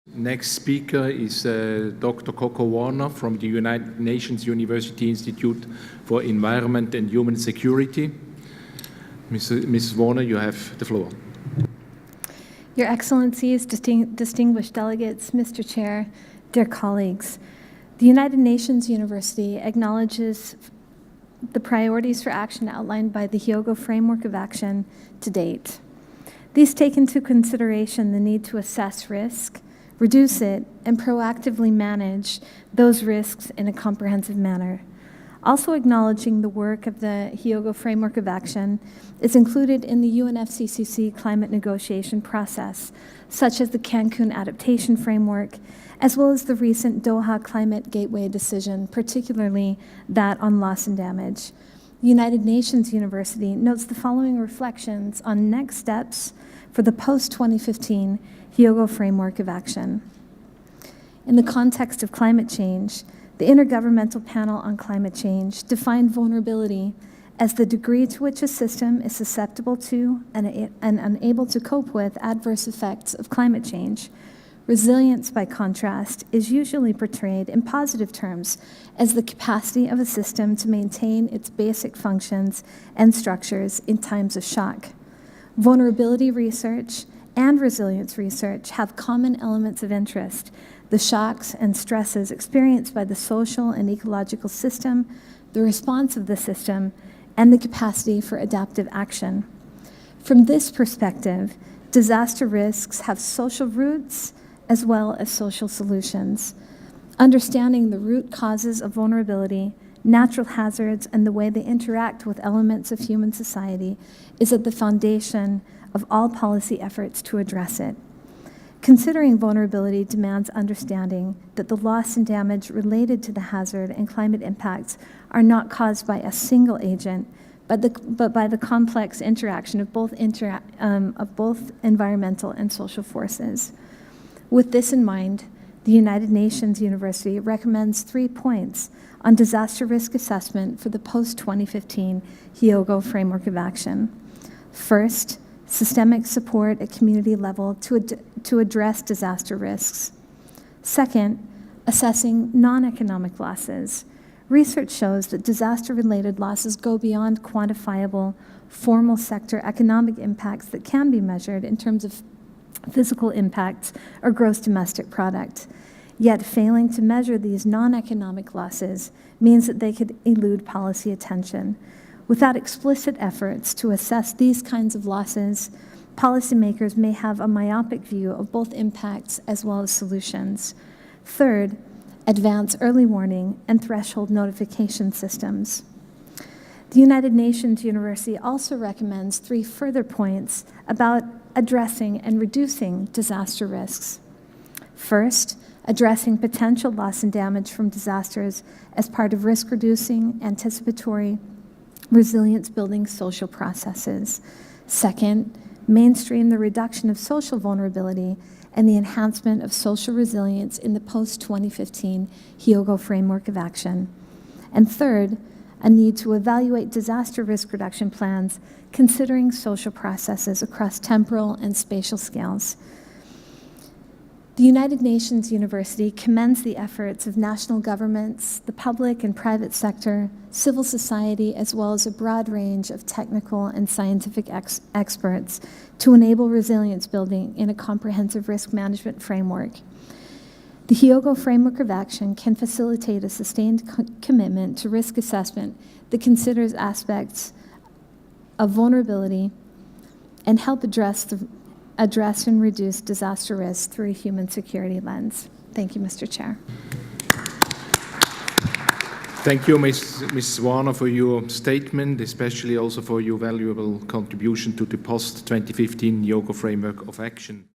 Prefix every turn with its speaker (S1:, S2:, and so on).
S1: Next speaker is Dr. Koko from the United Nations University Institute for Environment and Human Security. Mrs. Warner, you have the floor.
S2: Your Excellencies, distinguished delegates, Mr. Chair, dear colleagues, the United Nations University acknowledges the priorities for action outlined by the Hyogo Framework of Action to date. These take into consideration the need to assess risk, reduce it, and proactively manage those risks in a comprehensive manner. Also acknowledging the work of the Hyogo Framework of Action is included in the UNFCCC climate negotiation process, such as the Cancun Adaptation Framework, as well as the recent Doha Climate Gateway decision, particularly that on loss and damage. The United Nations University notes the following reflections on next steps for the post-2015 Hyogo Framework of Action. In the context of climate change, the Intergovernmental Panel on Climate Change defined vulnerability as the degree to which a system is susceptible to and unable to cope with adverse effects of climate change. Resilience, by contrast, is usually portrayed in positive terms as the capacity of a system to maintain its basic functions and structures in times of shock. Vulnerability research and resilience research have common elements of interest: the shocks and stresses experienced by the social and ecological system, the response of the system, and the capacity for adaptive action. From this perspective, disaster risks have social roots as well as social solutions. Understanding the root causes of vulnerability, natural hazards, and the way they interact with elements of human society is at the foundation of all policy efforts to address it. Considering vulnerability demands understanding that the loss and damage related to the hazard and climate impacts are not caused by a single agent, but by the complex interaction of both environmental and social forces. With this in mind, the United Nations University recommends 3 points on disaster risk assessment for the post-2015 Hyogo Framework of Action. First, systemic support at community level to address disaster risks. Second, assessing non-economic losses. Research shows that disaster-related losses go beyond quantifiable formal sector economic impacts that can be measured in terms of physical impacts or gross domestic product. Yet failing to measure these non-economic losses means that they could elude policy attention. Without explicit efforts to assess these kinds of losses, policymakers may have a myopic view of both impacts as well as solutions. Third, advance early warning and threshold notification systems. The United Nations University also recommends 3 further points about addressing and reducing disaster risks. First, addressing potential loss and damage from disasters as part of risk-reducing, anticipatory, resilience-building social processes. Second, mainstream the reduction of social vulnerability and the enhancement of social resilience in the post-2015 Hyogo Framework of Action. And third, a need to evaluate disaster risk reduction plans considering social processes across temporal and spatial scales. The United Nations University commends the efforts of national governments, the public and private sector, civil society, as well as a broad range of technical and scientific experts to enable resilience building in a comprehensive risk management framework. The Hyogo Framework of Action can facilitate a sustained commitment to risk assessment that considers aspects of vulnerability and help address and reduce disaster risk through a human security lens. Thank you, Mr. Chair.
S1: Thank you, Ms. Warner, for your statement, especially also for your valuable contribution to the post-2015 Hyogo Framework of Action.